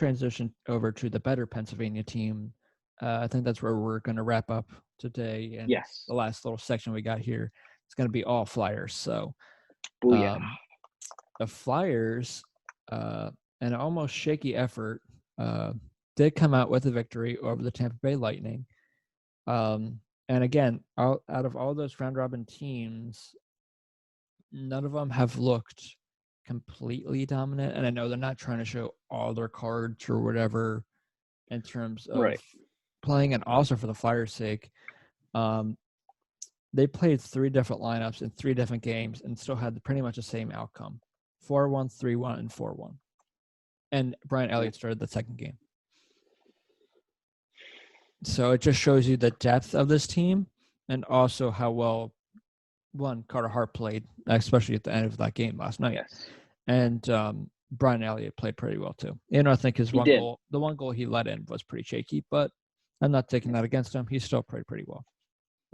transition over to the better Pennsylvania team. I think that's where we're going to wrap up today. And Yes. the last little section we got here, it's going to be all Flyers. So Booyah. The Flyers, an almost shaky effort, did come out with a victory over the Tampa Bay Lightning. And again, out of all those round-robin teams, none of them have looked completely dominant. And I know they're not trying to show all their cards or whatever in terms of playing, and also for the Flyers' sake. They played 3 different lineups in 3 different games and still had pretty much the same outcome. 4-1, 3-1, and 4-1. And Brian Elliott started the second game. So it just shows you the depth of this team and also how well, Carter Hart played, especially at the end of that game last night. Yes. And Brian Elliott played pretty well too. I think the one goal he let in was pretty shaky, but I'm not taking that against him. He still played pretty well.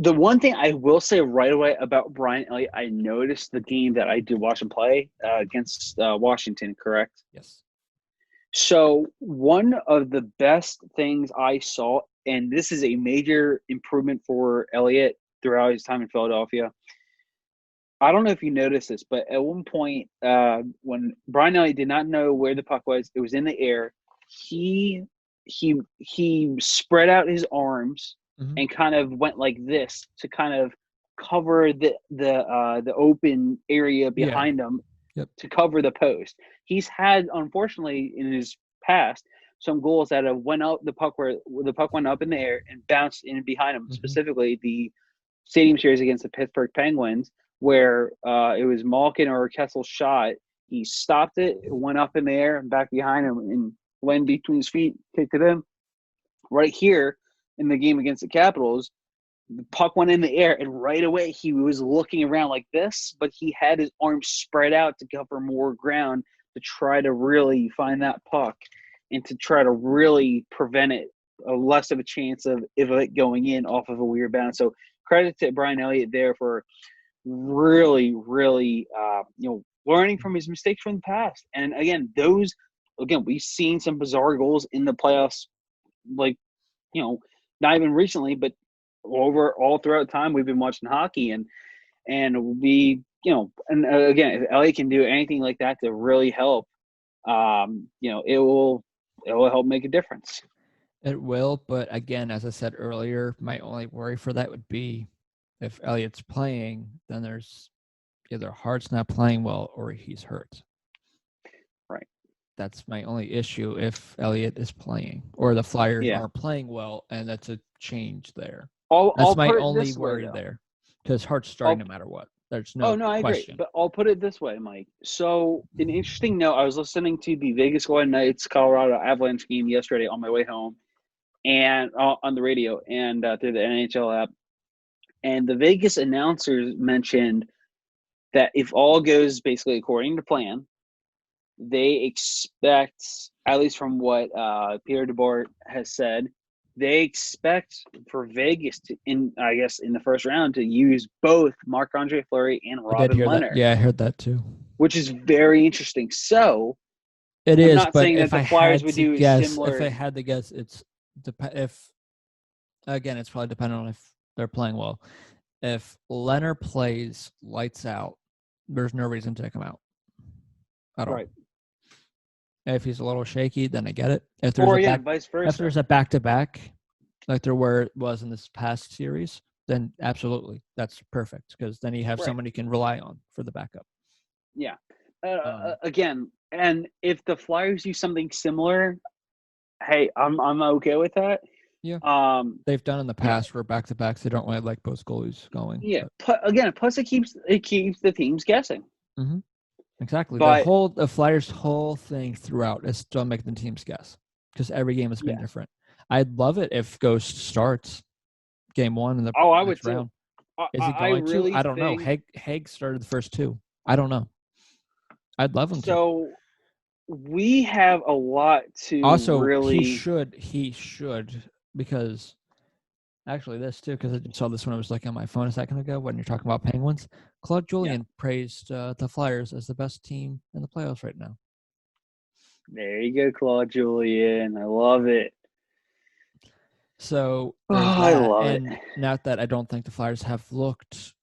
The one thing I will say right away about Brian Elliott, I noticed the game that I did watch him play against Washington, correct? Yes. So one of the best things I saw, and this is a major improvement for Elliott throughout his time in Philadelphia. I don't know if you noticed this, but at one point when Brian Elliott did not know where the puck was, it was in the air. He spread out his arms and kind of went like this to kind of cover the open area behind him to cover the post. He's had, unfortunately, in his past, some goals that have went up the puck where the puck went up in the air and bounced in behind him. Specifically, the Stadium Series against the Pittsburgh Penguins, where it was Malkin or Kessel's shot. He stopped it, went up in the air and back behind him, and went between his feet, kicked it in. Right here in the game against the Capitals, the puck went in the air, and right away he was looking around like this, but he had his arms spread out to cover more ground to try to really find that puck and to try to really prevent it, less of a chance of it going in off of a weird bounce. So credit to Brian Elliott there for really, really, learning from his mistakes from the past. And again, we've seen some bizarre goals in the playoffs, not even recently, but over all throughout time we've been watching hockey, and we, and again, if Elliott can do anything like that to really help, it will help make a difference. It will, but again, as I said earlier, my only worry for that would be if Elliott's playing, then there's either Hart's not playing well or he's hurt. Right. That's my only issue if Elliott is playing or the Flyers aren't playing well, and that's a change there. That's my only worry there, because Hart's starting no matter what. There's no question. I agree. But I'll put it this way, Mike. So an interesting note, I was listening to the Vegas Golden Knights Colorado Avalanche game yesterday on my way home, and on the radio and through the NHL app. And the Vegas announcers mentioned that if all goes basically according to plan, they expect, at least from what Pierre DeBoer has said, they expect for Vegas to, in the first round, to use both Marc-Andre Fleury and Robin Leonard. Yeah, I heard that too. Which is very interesting. So it is, not but saying if that the Flyers would do similar. If I had to guess, it's probably dependent on if they're playing well. If Leonard plays lights out, there's no reason to take him out at all. Right. If he's a little shaky, then I get it. If there's vice versa. If there's a back-to-back, like there was in this past series, then absolutely, that's perfect, because then you have someone you can rely on for the backup. Yeah. Again, and if the Flyers do something similar, hey, I'm okay with that. Yeah. They've done in the past where back-to-backs, they don't really like both goalies going. Yeah. Plus it keeps the teams guessing. Mm-hmm. Exactly. But The Flyers' whole thing throughout is still making the teams guess, because every game has been different. I'd love it if Ghost starts game one in the I would round. Too. Is he going to? I don't know. Haig started the first 2. I don't know. I'd love him to. So we have a lot to also really. He should, because actually this too, because I saw this when I was looking at my phone a second ago when you're talking about Penguins. Claude Julien praised the Flyers as the best team in the playoffs right now. There you go, Claude Julien. I love it. So there's I that. love And it. not that I don't think the Flyers have looked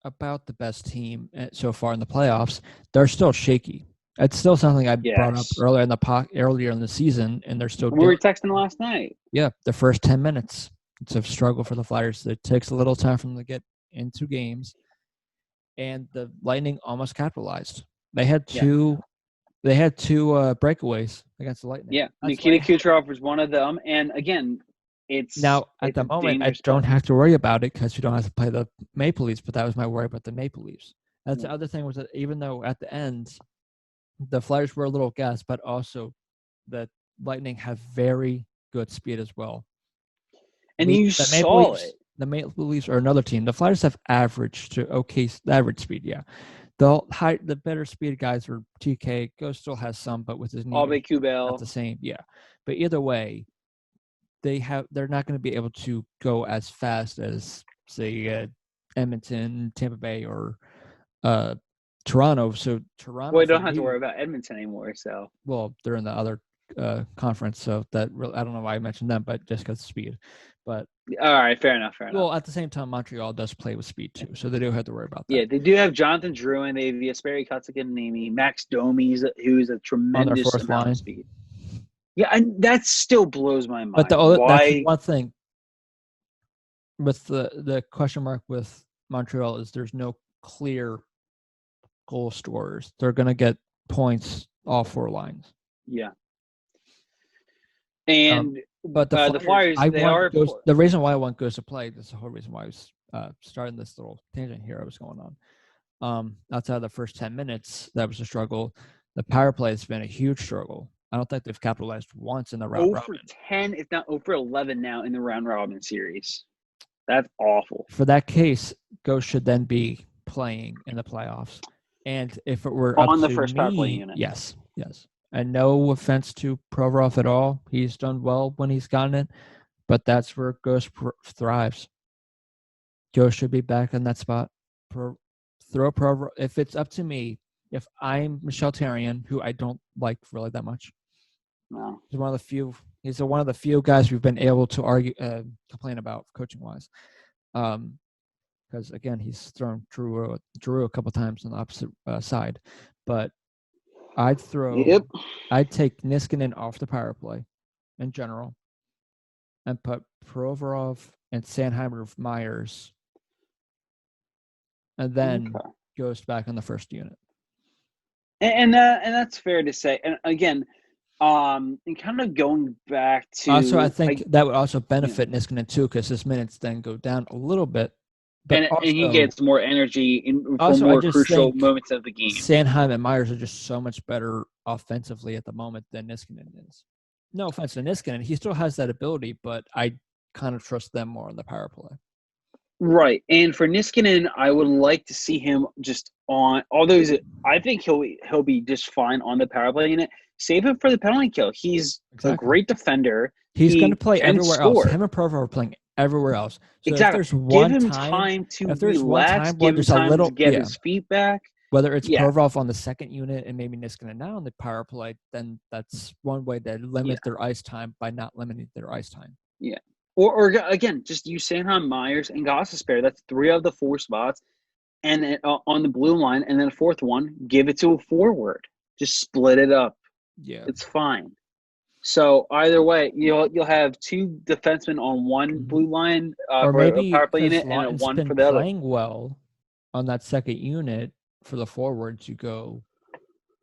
about the best team so far in the playoffs, they're still shaky. It's still something I brought up earlier in the season, and they're still. We were texting last night. Yeah, the first 10 minutes, it's a struggle for the Flyers. It takes a little time for them to get into games, and the Lightning almost capitalized. They had two. Yeah. They had two breakaways against the Lightning. Yeah, Nikita Kucherov was one of them, and again, it's now at the moment I don't have to worry about it because we don't have to play the Maple Leafs. But that was my worry about the Maple Leafs. That's the other thing was that even though at the end the Flyers were a little gassed, but also the Lightning have very good speed as well. And you saw it. The Maple Leafs are another team. The Flyers have average speed, yeah. The better speed guys are TK. Ghost still has some, but with his knee, not the same. Yeah, but either way, they're not going to be able to go as fast as say Edmonton, Tampa Bay, or Toronto. So Toronto. Well, you don't have to worry about Edmonton anymore. So they're in the other conference, so that really, I don't know why I mentioned them, but just because of speed. But all right, fair enough. Well, at the same time, Montreal does play with speed too, so they do have to worry about that. Yeah, they do have Jonathan Drouin, they have Jesperi Kotkaniemi, Max Domi, who's a tremendous amount of speed. Yeah, and that still blows my mind. But that's one thing with the question mark with Montreal is there's no clear goal scorers. They're going to get points all four lines. Yeah. And but the Flyers, the reason why I want Ghost to play, this is the whole reason why I was starting this little tangent here I was going on. Outside of the first 10 minutes, that was a struggle. The power play has been a huge struggle. I don't think they've capitalized once in the round robin. 0 for 10, if not 0 for 11 now in the round robin series. That's awful. For that case, Ghost should then be playing in the playoffs. And if it were on the first power play unit. Yes. And no offense to Provorov at all. He's done well when he's gotten it. But that's where Ghost thrives. Ghost should be back in that spot. Throw Provorov. If it's up to me, if I'm Michel Therrien, who I don't like really that much. No. He's one of the few guys we've been able to complain about coaching-wise. Because, again, he's thrown Drew a couple times on the opposite side. But I'd take Niskanen off the power play in general and put Provorov and Sanheimer Myers and then Ghost back on the first unit. And that's fair to say. And again, and kind of going back to also, I think that would also benefit Niskanen too, because his minutes then go down a little bit. But and he gets more energy for more crucial moments of the game. Sanheim and Myers are just so much better offensively at the moment than Niskanen is. No offense to Niskanen, he still has that ability, but I kind of trust them more on the power play. Right, and for Niskanen, I would like to see him just on. Although I think he'll be just fine on the power play unit. Save him for the penalty kill. He's a great defender. He's going to play everywhere else. Him and Provorov are playing everywhere else. So exactly. Give him time to relax. Give him time to get his feet back. Whether it's Provorov on the second unit and maybe Niskanen now on the power play, then that's one way to limit their ice time by not limiting their ice time. Yeah. Or again, just use Sanheim, Myers, and Gostisbehere. That's 3 of the 4 spots. And then, on the blue line, and then a fourth one, give it to a forward. Just split it up. Yeah. It's fine. So either way, you'll have 2 defensemen on one blue line or maybe a power play unit and one for the other. Playing well on that second unit for the forwards, you go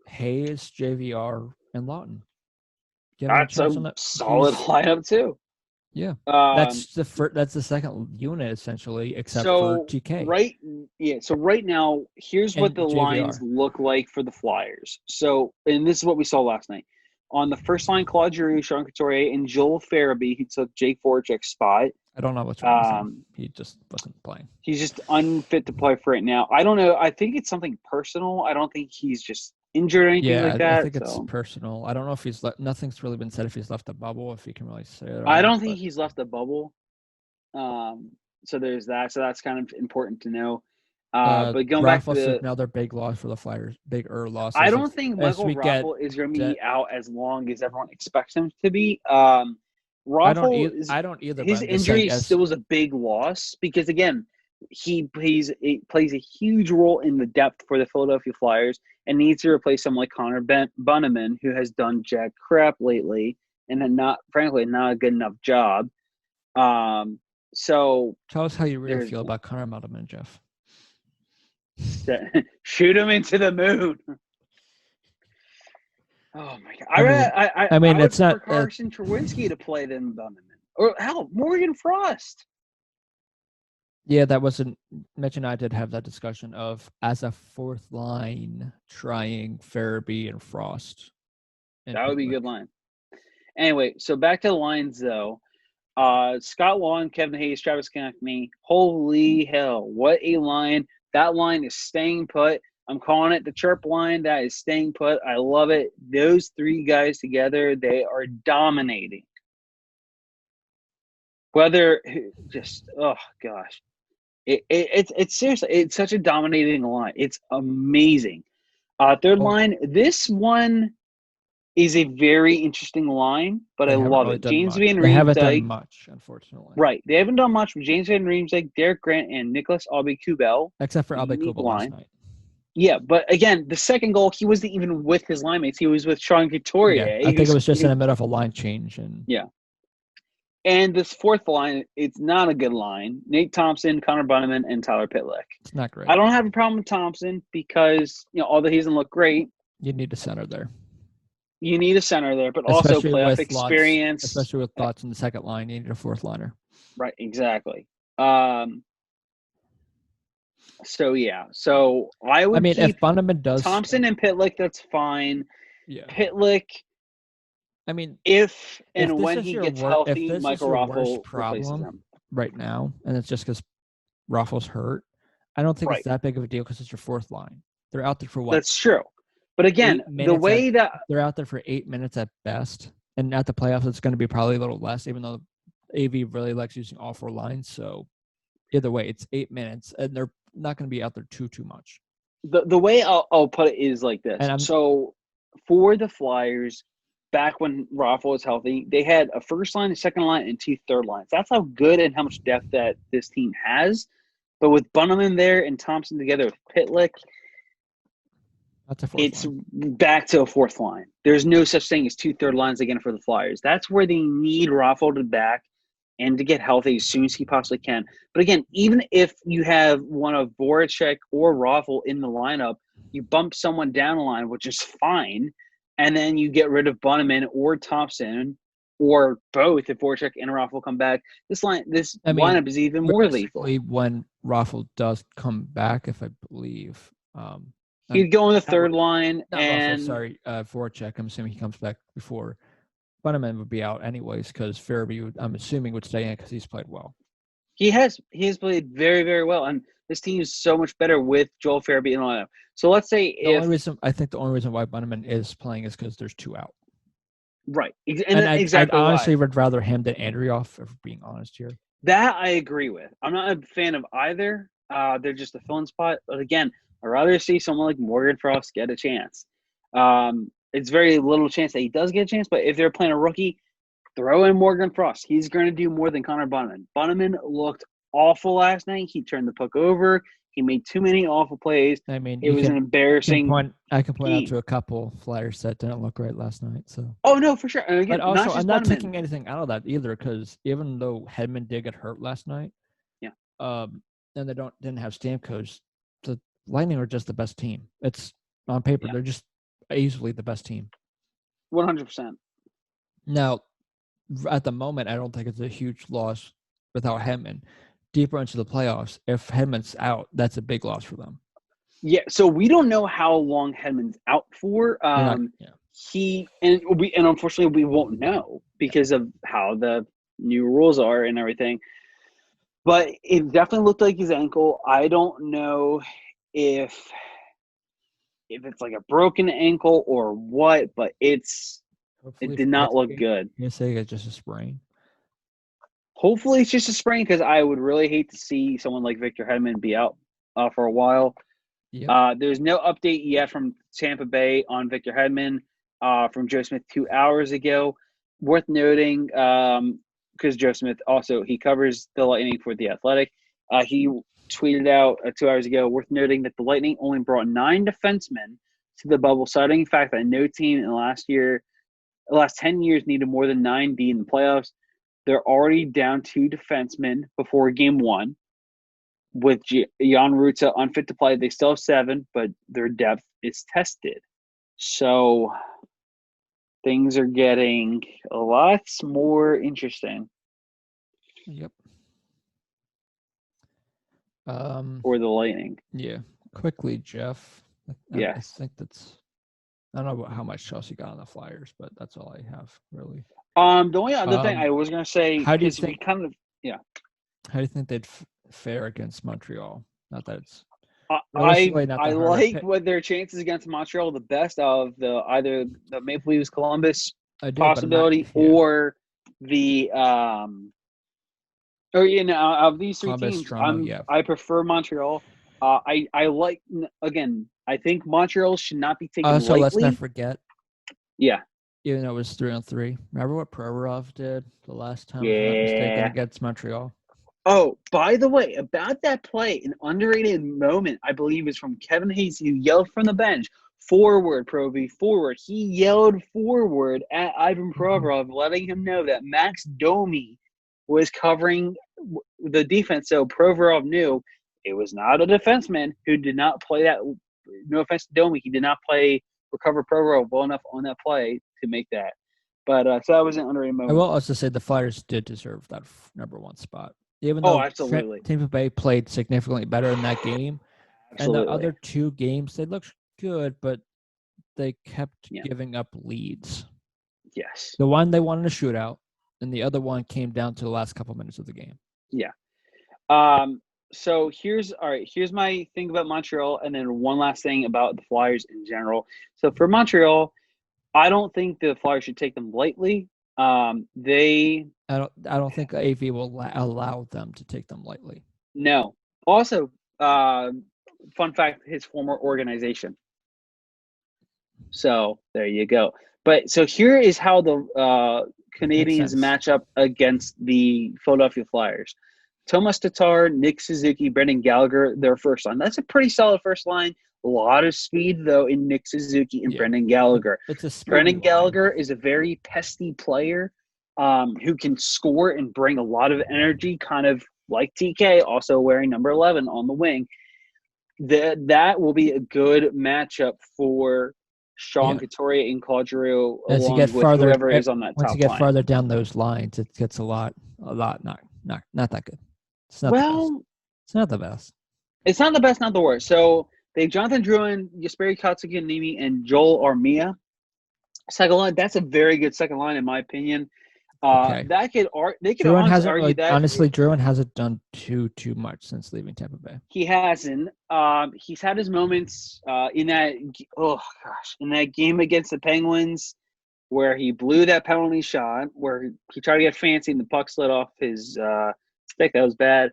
Hayes, JVR, and Lawton. That's a solid lineup too. Yeah, that's the second unit essentially, except for TK. So right now, here's what the JVR lines look like for the Flyers. So, and this is what we saw last night. On the first line, Claude Giroux, Sean Couturier, and Joel Farabee, who took Jake Voracek's spot. I don't know what's wrong with him. He just wasn't playing. He's just unfit to play for it now. I don't know. I think it's something personal. I don't think he's just injured or anything like that. I think it's personal. I don't know if he's nothing's really been said if he's left the bubble, if you can really say it. I don't think he's left the bubble. So there's that. So that's kind of important to know. But going back to Raffles is another big loss for the Flyers. Bigger losses. I don't think Michael Raffle is going to be out as long as everyone expects him to be. Raffle I don't either. His injury still was a big loss because again, he plays a huge role in the depth for the Philadelphia Flyers and needs to replace someone like Connor Bunnaman, who has done jack crap lately and not a good enough job. So tell us how you really feel about Connor Bunnaman, Jeff. Shoot him into the moon. Oh my god! I mean, it's not Carson Trawinsky to play than Bunnaman, or hell, Morgan Frost. Yeah, that wasn't. Mitch and I did have that discussion of as a fourth line trying Farabee and Frost. That would be a good line. Anyway, so back to the lines though. Scott Long, Kevin Hayes, Travis Konechny. Holy hell, what a line! That line is staying put. I'm calling it the chirp line. That is staying put. I love it. Those three guys together, they are dominating. Oh gosh. It's seriously, it's such a dominating line. It's amazing. Third line, this one is a very interesting line, but I love it. James Van Riemsdyk. They haven't done much, unfortunately. Right. They haven't done much with James Van Riemsdyk, Derek Grant, and Nicholas Aube-Kubel. Except for Aube-Kubel last night. Yeah, but again, the second goal, he wasn't even with his line mates. He was with Sean Couturier. Yeah, I think it was just in the middle of a line change. Yeah. And this fourth line, it's not a good line. Nate Thompson, Connor Bunnaman, and Tyler Pitlick. It's not great. I don't have a problem with Thompson because, although he doesn't look great. You need a center there. But also playoff experience. Especially with thoughts in the second line. You need a fourth liner. Right, exactly. So I would keep if Bunnaman does Thompson and Pitlick, that's fine. Yeah. Pitlick, if when he gets healthy, Michael Raffle replaces him. Right now, and it's just because Raffle's hurt, I don't think it's that big of a deal because it's your fourth line. They're out there for what? That's true. But again, the way that they're out there for 8 minutes at best, and at the playoffs, it's going to be probably a little less, even though AV really likes using all four lines. So either way, it's 8 minutes, and they're not going to be out there too much. The way I'll put it is like this. So for the Flyers, back when Raffle was healthy, they had a first line, a second line, and 2 third lines. That's how good and how much depth that this team has. But with Bunnaman there and Thompson together with Pitlick, it's back to a fourth line. There's no such thing as 2 third lines again for the Flyers. That's where they need Raffle to back and to get healthy as soon as he possibly can. But again, even if you have one of Voracek or Raffle in the lineup, you bump someone down the line, which is fine, and then you get rid of Bunnaman or Thompson or both if Voracek and Raffle come back. This lineup is even more lethal. When Raffle does come back, if I believe. He'd go on the third line. Voracek. I'm assuming he comes back before. Bunnaman would be out anyways because Farabee, I'm assuming, would stay in because he's played well. He has played very, very well, and this team is so much better with Joel Farabee in the lineup. So let's say I think the only reason why Bunnaman is playing is because there's 2 out. Right, I'd honestly would rather him than Andrioff, if being honest here. That I agree with. I'm not a fan of either. They're just a fill-in spot, but again, I'd rather see someone like Morgan Frost get a chance. It's very little chance that he does get a chance, but if they're playing a rookie, throw in Morgan Frost. He's going to do more than Connor Bunnaman. Bunnaman looked awful last night. He turned the puck over. He made too many awful plays. It was an embarrassing. I can point out to a couple Flyers that didn't look great last night. So. Oh no, for sure. And again, but also, I'm not taking anything out of that either, because even though Hedman did get hurt last night, and they didn't have Stamkos, the Lightning are just the best team. It's on paper, they're just easily the best team. 100%. Now, at the moment, I don't think it's a huge loss without Hedman. Deeper into the playoffs, if Hedman's out, that's a big loss for them. Yeah, so we don't know how long Hedman's out for. Unfortunately we won't know because of how the new rules are and everything. But it definitely looked like his ankle. I don't know if it's like a broken ankle or what, but it did not look good. You say it's just a sprain? Hopefully it's just a sprain, because I would really hate to see someone like Victor Hedman be out for a while. Yep. There's no update yet from Tampa Bay on Victor Hedman from Joe Smith 2 hours ago. Worth noting, because Joe Smith also, he covers the Lightning for The Athletic. He tweeted out 2 hours ago, worth noting that the Lightning only brought 9 defensemen to the bubble, citing the fact that no team in the last 10 years needed more than 9 D in the playoffs. They're already down 2 defensemen before game 1. With Jan Rutta unfit to play, they still have 7, but their depth is tested. So things are getting a lot more interesting. Yep. For the Lightning. Yeah. Quickly, Jeff. Yes. I think that's. I don't know how much Chelsea got on the Flyers, but that's all I have really. The only other thing I was gonna say, how do you think? How do you think they'd fare against Montreal? Not that it's. I like what their chances against Montreal the best of either the Maple Leafs Columbus possibility or the of these 3 Columbus, teams. Toronto, I prefer Montreal. I like, again, I think Montreal should not be taken lightly. Let's not forget. Yeah. Even though it was 3-on-3. Remember what Provorov did the last time, if I'm not mistaken, against Montreal? Oh, by the way, about that play, an underrated moment, I believe, is from Kevin Hayes. He yelled from the bench, "Forward, Provy, forward." He yelled forward at Ivan Provorov, letting him know that Max Domi was covering the defense. So Provorov knew it was not a defenseman who did not play that. No offense to Domi, he did not recover Provorov well enough on that play to make that. But so that was an underrated moment. I will also say the Flyers did deserve that number 1 spot. Even though absolutely. Tampa Bay played significantly better in that game. Absolutely. And the other 2 games, they looked good, but they kept giving up leads. Yes. The one they wanted a shootout, and the other one came down to the last couple minutes of the game. Yeah. So here's my thing about Montreal, and then one last thing about the Flyers in general. So for Montreal, I don't think the Flyers should take them lightly. I don't think AV will allow them to take them lightly. No. Also, fun fact: his former organization. So there you go. But so here is how the Canadians match up against the Philadelphia Flyers. Tomas Tatar, Nick Suzuki, Brendan Gallagher, their first line. That's a pretty solid first line. A lot of speed, though, in Nick Suzuki and Brendan Gallagher. Brendan Gallagher is a very pesty player who can score and bring a lot of energy, kind of like TK, also wearing number 11 on the wing. That will be a good matchup for Sean Couturier and Claude Giroux, along with whoever is on that top line. Once you get farther down those lines, it gets a lot not that good. It's not the best. It's not the best. It's not the best, not the worst. So they have Jonathan Drouin, Jesperi Kotkaniemi, and Joel Armia. Second line, that's a very good second line in my opinion. They could argue that. Honestly, Drouin hasn't done too much since leaving Tampa Bay. He hasn't. He's had his moments in that game against the Penguins where he blew that penalty shot, where he tried to get fancy and the puck slid off his stick. That was bad.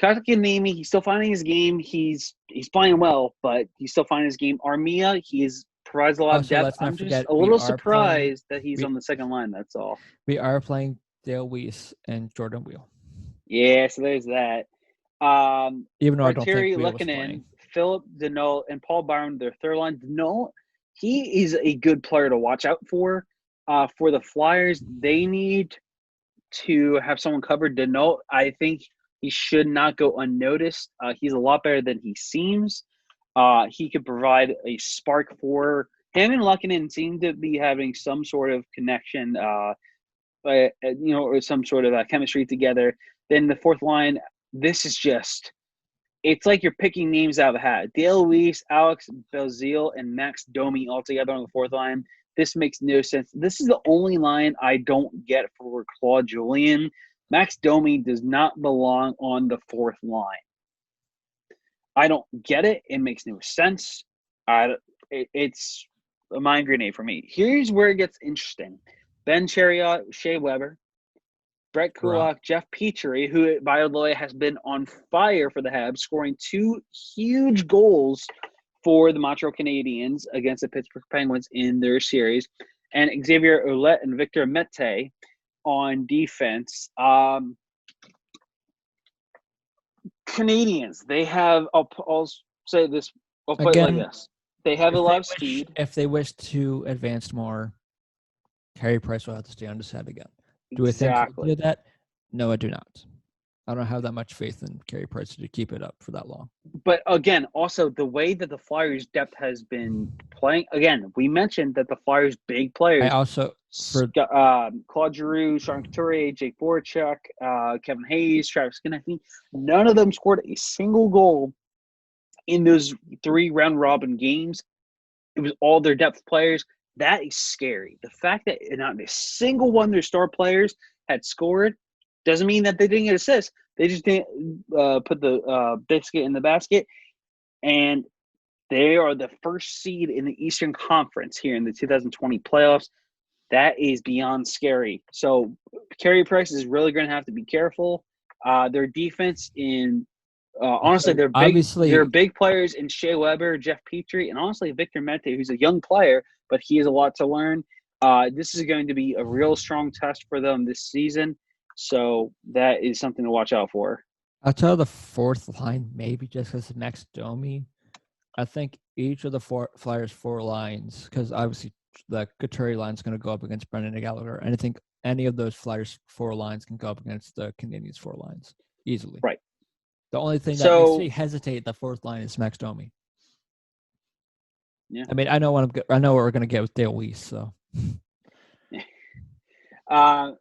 Kotkaniemi, he's still finding his game. He's playing well, but he's still finding his game. Armia, provides a lot of depth. I'm just a little surprised that he's on the second line. That's all. We are playing Dale Weiss and Jordan Wheel. Yeah, so there's that. Even though I don't think Wheel was playing. Philip Deneau and Paul Byron, their third line. Deneau, he is a good player to watch out for. For the Flyers, they need to have someone covered. Deneau, I think he should not go unnoticed. He's a lot better than he seems. He could provide a spark for him, and Luckinen seem to be having some sort of connection, or some sort of chemistry together. Then the fourth line, this is it's like you're picking names out of a hat. Dale Weiss, Alex Belzile, and Max Domi all together on the fourth line. This makes no sense. This is the only line I don't get for Claude Julien. Max Domi does not belong on the fourth line. I don't get it. It makes no sense. It's a mind grenade for me. Here's where it gets interesting. Ben Chariot, Shea Weber. Brett Kulak, Jeff Petrie, who, by the way, has been on fire for the Habs, scoring 2 huge goals for the Montreal Canadiens against the Pittsburgh Penguins in their series, and Xavier Ouellet and Victor Mete on defense. Canadians, they have, I'll say this, I'll put it like this. They have a lot of speed. If they wish to advance more, Carey Price will have to stay on his head again. Do I think he'll do that? No, I do not. I don't have that much faith in Carey Price to keep it up for that long. But again, also the way that the Flyers' depth has been playing. Again, we mentioned that the Flyers' big players. I also Claude Giroux, Sean Couturier, Jake Voracek, Kevin Hayes, Travis Konecny. None of them scored a single goal in those 3 round robin games. It was all their depth players. That is scary. The fact that not a single one of their star players had scored doesn't mean that they didn't get assists. They just didn't put the biscuit in the basket. And they are the first seed in the Eastern Conference here in the 2020 playoffs. That is beyond scary. So Carey Price is really going to have to be careful. Their defense honestly, they're big players in Shea Weber, Jeff Petrie, and honestly Victor Mete, who's a young player, but he has a lot to learn. This is going to be a real strong test for them this season. So that is something to watch out for. I'll tell the fourth line, maybe just because of Max Domi. I think each of the Flyers' 4 lines, because obviously the Couturier line is going to go up against Brendan Gallagher, and I think any of those Flyers' 4 lines can go up against the Canadiens' 4 lines easily. Right. The only thing that makes me hesitate the 4th line is Max Domi. Yeah. I mean, I know what we're going to get with Dale Weiss, so.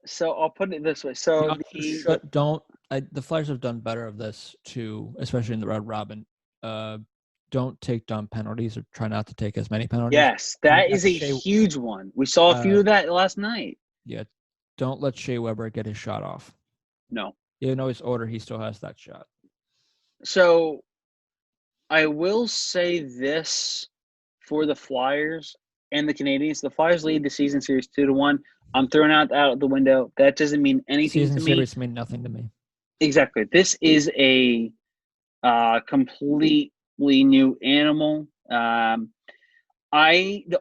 So I'll put it this way. So the Flyers have done better of this too, especially in the round robin. Don't take dumb penalties or try not to take as many penalties. Yes, that is a huge one. We saw a few of that last night. Yeah, don't let Shea Weber get his shot off. No. Even though he's older, he still has that shot. So I will say this for the Flyers and the Canadiens. The Flyers lead the season series 2-1. I'm throwing out the window. That doesn't mean anything to me. Season series mean nothing to me. Exactly. This is a completely new animal. The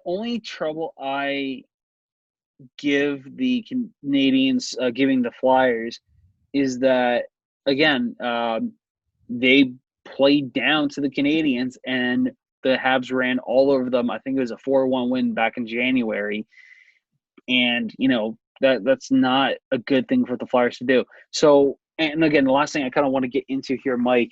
only trouble I give the Canadians giving the Flyers is that, again, they played down to the Canadians and the Habs ran all over them. I think it was a 4-1 win back in January. And, that's not a good thing for the Flyers to do. So, and again, the last thing I kind of want to get into here, Mike,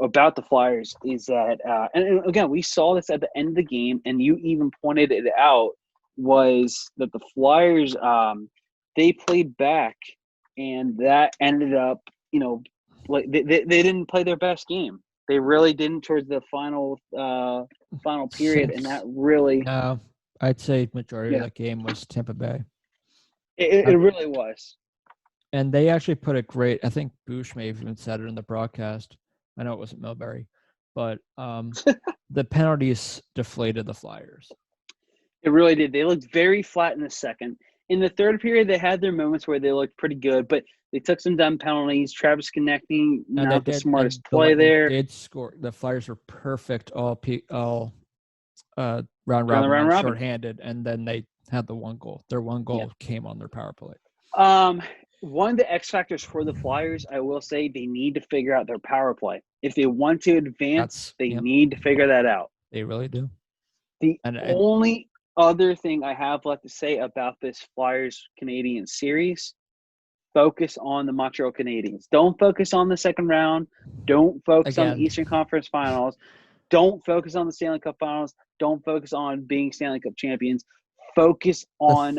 about the Flyers is that, and again, we saw this at the end of the game, and you even pointed it out, was that the Flyers, they played back, and that ended up, like they didn't play their best game. They really didn't towards the final period, and that really. No, I'd say majority of that game was Tampa Bay. It really was. And they actually put it great. I think Bush may have even said it in the broadcast. I know it wasn't Milbury, but the penalties deflated the Flyers. It really did. They looked very flat in the second. In the third period, they had their moments where they looked pretty good, but they took some dumb penalties. Travis Konecny, not the smartest play there. Did score. The Flyers were perfect all round robin, shorthanded, and then they had the one goal. Their one goal came on their power play. One of the X factors for the Flyers, I will say, they need to figure out their power play. If they want to advance, they need to figure that out. They really do. The only other thing I have left to say about this Flyers-Canadiens series, focus on the Montreal Canadiens. Don't focus on the second round. Don't focus on the Eastern Conference Finals. Don't focus on the Stanley Cup Finals. Don't focus on being Stanley Cup champions. Focus on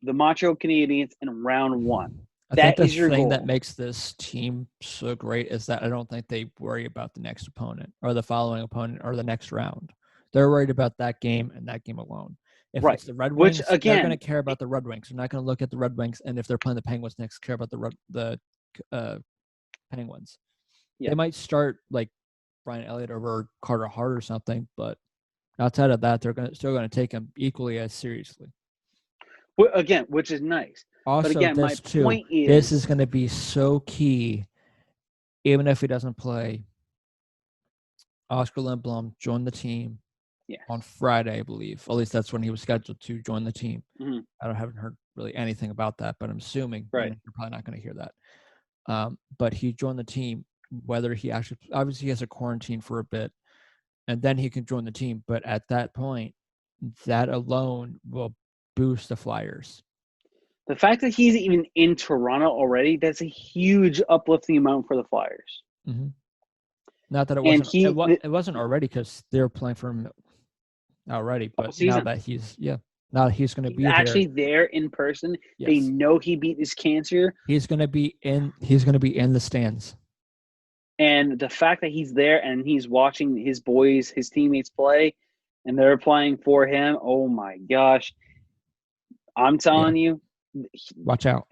the Montreal Canadiens in round one. I think the thing that makes this team so great is that I don't think they worry about the next opponent or the following opponent or the next round. They're worried about that game and that game alone. If it's the Red Wings, they're going to care about the Red Wings. They're not going to look at the Red Wings, and if they're playing the Penguins next, care about the Penguins. Yeah. They might start like Brian Elliott over Carter Hart or something, but outside of that, they're still going to take him equally as seriously. Well, again, which is nice. Also, but again, my this too. point is, this is going to be so key. Even if he doesn't play, Oscar Lindblom joined the team on Friday, I believe. At least that's when he was scheduled to join the team. Mm-hmm. I haven't heard really anything about that, but I'm assuming right. You're probably not going to hear that. But he joined the team, whether he actually, obviously he has a quarantine for a bit, and then he can join the team. But at that point, that alone will boost the Flyers. The fact that he's even in Toronto already, that's a huge uplifting amount for the Flyers. Mm-hmm. Not that it wasn't. It wasn't already because they were playing for him already. But now that he's now he's going to be actually there in person. Yes. They know he beat his cancer. He's going to be in. He's going to be in the stands. And the fact that he's there and he's watching his boys, his teammates play, and they're playing for him. Oh my gosh! I'm telling you, watch out.